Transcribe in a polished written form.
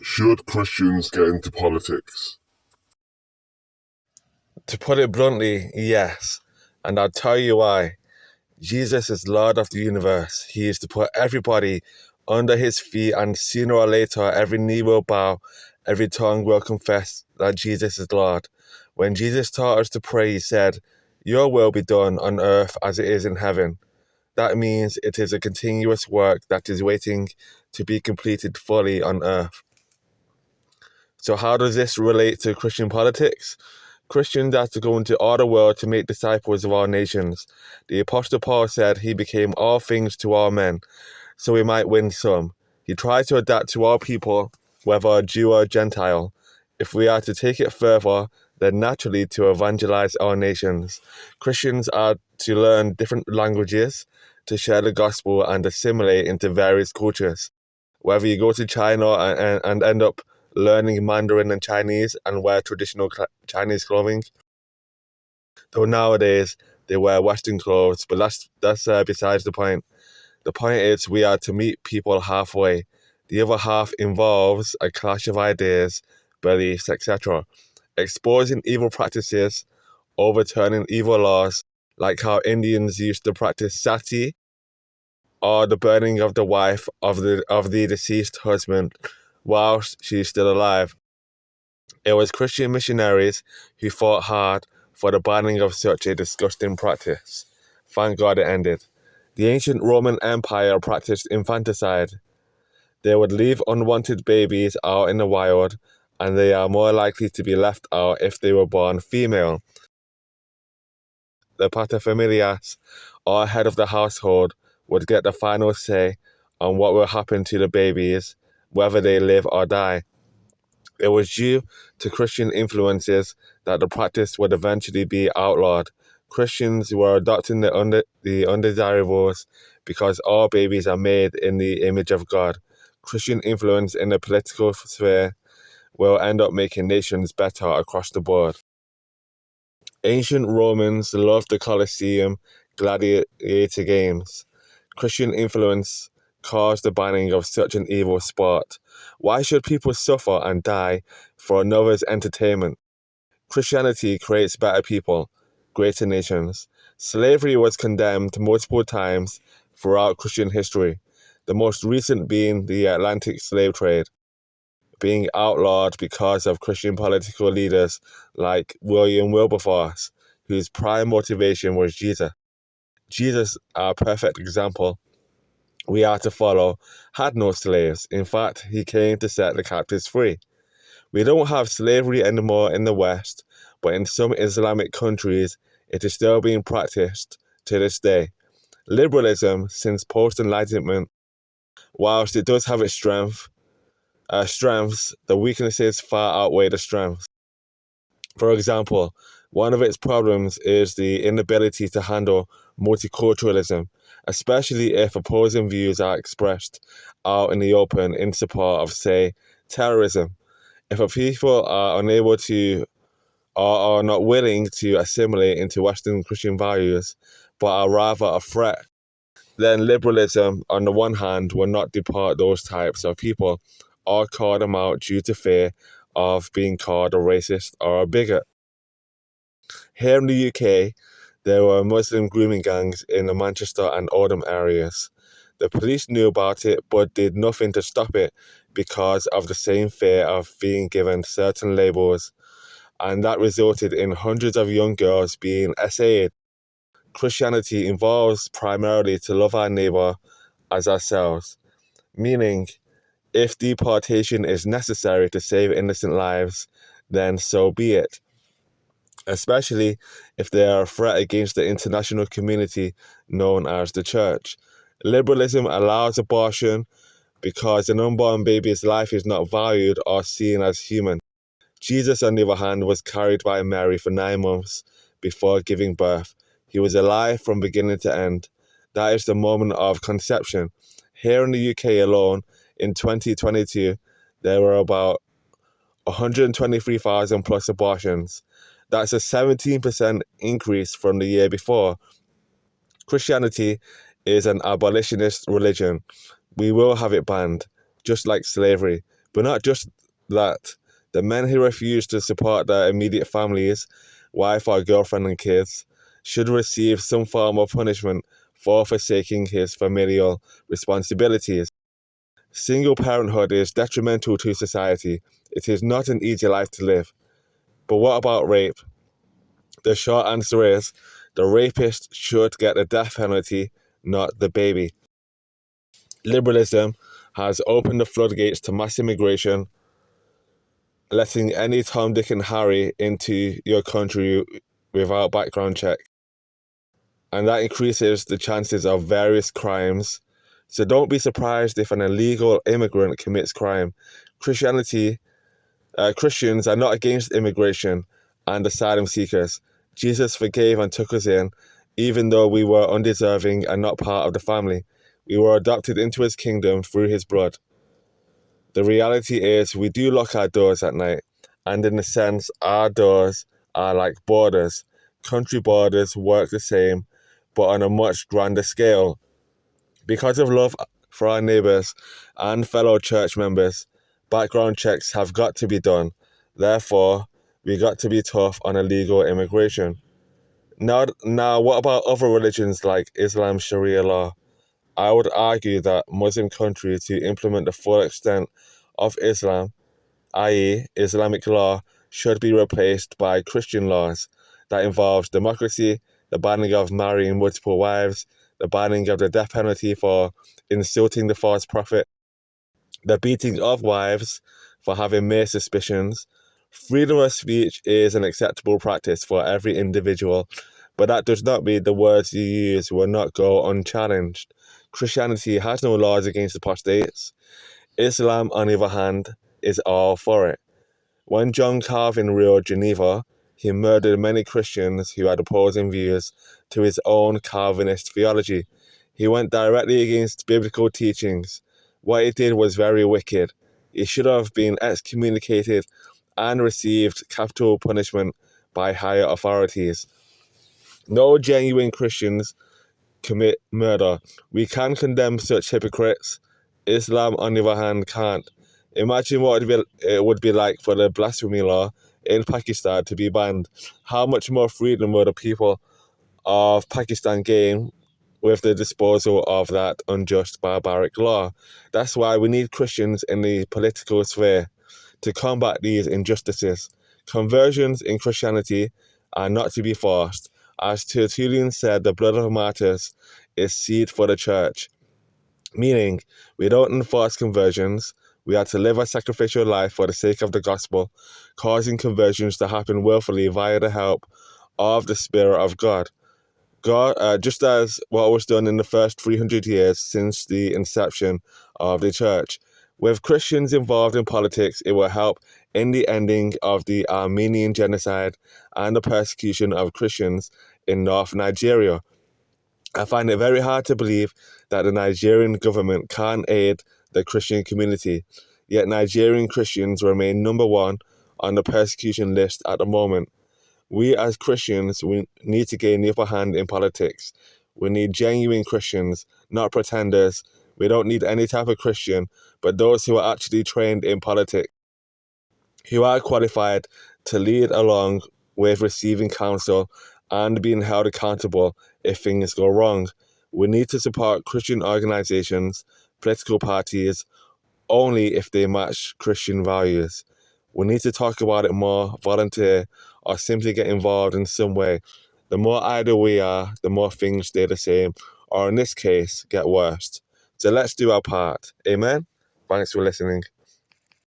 Should Christians get into politics? To put it bluntly, yes. And I'll tell you why. Jesus is Lord of the universe. He is to put everybody under his feet, and sooner or later, every knee will bow, every tongue will confess that Jesus is Lord. When Jesus taught us to pray, he said, "Your will be done on earth as it is in heaven." That means it is a continuous work that is waiting to be completed fully on earth. So how does this relate to Christian politics? Christians are to go into all the world to make disciples of all nations. The Apostle Paul said he became all things to all men, so he might win some. He tried to adapt to all people, whether Jew or Gentile. If we are to take it further, then naturally to evangelize all nations. Christians are to learn different languages, to share the gospel and assimilate into various cultures. Whether you go to China and end up learning Mandarin and Chinese and wear traditional Chinese clothing, though nowadays they wear Western clothes, but that's besides the point. The point is we are to meet people halfway. The other half involves a clash of ideas, beliefs, etc., exposing evil practices, overturning evil laws, like how Indians used to practice sati, or the burning of the wife of the deceased husband whilst she's still alive. It was Christian missionaries who fought hard for the banning of such a disgusting practice. Thank God it ended. The ancient Roman Empire practiced infanticide. They would leave unwanted babies out in the wild, and they are more likely to be left out if they were born female. The paterfamilias, or head of the household, would get the final say on what will happen to the babies, whether they live or die. It was due to Christian influences that the practice would eventually be outlawed. Christians were adopting the undesirables because all babies are made in the image of God. Christian influence in the political sphere will end up making nations better across the board. Ancient Romans loved the Colosseum gladiator games. Christian influence caused the banning of such an evil sport. Why should people suffer and die for another's entertainment? Christianity creates better people, greater nations. Slavery was condemned multiple times throughout Christian history, the most recent being the Atlantic slave trade, being outlawed because of Christian political leaders like William Wilberforce, whose prime motivation was Jesus. Jesus, our perfect example, we are to follow, had no slaves. In fact, he came to set the captives free. We don't have slavery anymore in the West, but in some Islamic countries, it is still being practiced to this day. Liberalism, since post-Enlightenment, whilst it does have its strengths, the weaknesses far outweigh the strengths. For example, one of its problems is the inability to handle multiculturalism, especially if opposing views are expressed out in the open in support of, say, terrorism. If a people are unable to or are not willing to assimilate into Western Christian values, but are rather a threat, then liberalism, on the one hand, will not deport those types of people or call them out due to fear of being called a racist or a bigot. Here in the UK, there were Muslim grooming gangs in the Manchester and Oldham areas. The police knew about it but did nothing to stop it because of the same fear of being given certain labels, and that resulted in hundreds of young girls being essayed. Christianity involves primarily to love our neighbor as ourselves, meaning if deportation is necessary to save innocent lives, then so be it, especially if they are a threat against the international community known as the church. Liberalism allows abortion because an unborn baby's life is not valued or seen as human. Jesus, on the other hand, was carried by Mary for 9 months before giving birth. He was alive from beginning to end. That is the moment of conception. Here in the UK alone, in 2022, there were about 123,000 plus abortions. That's a 17% increase from the year before. Christianity is an abolitionist religion. We will have it banned, just like slavery, But not just that, the men who refuse to support their immediate families, wife or girlfriend and kids, should receive some form of punishment for forsaking his familial responsibilities. Single parenthood is detrimental to society. It is not an easy life to live. But what about rape? The short answer is the rapist should get the death penalty, not the baby. Liberalism has opened the floodgates to mass immigration, letting any Tom, Dick, and Harry into your country without background check. And that increases the chances of various crimes. So don't be surprised if an illegal immigrant commits crime. Christians are not against immigration and asylum seekers. Jesus forgave and took us in, even though we were undeserving and not part of the family. We were adopted into his kingdom through his blood. The reality is we do lock our doors at night, and in a sense, our doors are like borders. Country borders work the same, but on a much grander scale. Because of love for our neighbours and fellow church members, background checks have got to be done. Therefore, we got to be tough on illegal immigration. Now, what about other religions like Islam Sharia law? I would argue that Muslim countries who implement the full extent of Islam, i.e., Islamic law, should be replaced by Christian laws that involves democracy, the banning of marrying multiple wives, the banning of the death penalty for insulting the false prophet, the beating of wives for having mere suspicions. Freedom of speech is an acceptable practice for every individual, but that does not mean the words you use will not go unchallenged. Christianity has no laws against apostates. Islam, on the other hand, is all for it. When John Calvin ruled Geneva, he murdered many Christians who had opposing views to his own Calvinist theology. He went directly against biblical teachings. What he did was very wicked. He should have been excommunicated and received capital punishment by higher authorities. No genuine Christians commit murder. We can condemn such hypocrites. Islam, on the other hand, can't. Imagine what it would be like for the blasphemy law in Pakistan to be banned. How much more freedom would the people of Pakistan gain with the disposal of that unjust, barbaric law? That's why we need Christians in the political sphere to combat these injustices. Conversions in Christianity are not to be forced. As Tertullian said, the blood of martyrs is seed for the church, meaning we don't enforce conversions. We are to live a sacrificial life for the sake of the gospel, causing conversions to happen willfully via the help of the Spirit of God. Just as what was done in the first 300 years since the inception of the church. With Christians involved in politics, it will help in the ending of the Armenian genocide and the persecution of Christians in North Nigeria. I find it very hard to believe that the Nigerian government can aid the Christian community, yet Nigerian Christians remain number one on the persecution list at the moment. We as Christians, we need to gain the upper hand in politics. We need genuine Christians, not pretenders. We don't need any type of Christian, but those who are actually trained in politics, who are qualified to lead along with receiving counsel and being held accountable if things go wrong. We need to support Christian organizations, political parties, only if they match Christian values. We need to talk about it more, volunteer, or simply get involved in some way. The more idle we are, the more things stay the same, or in this case, get worse. So let's do our part. Amen? Thanks for listening.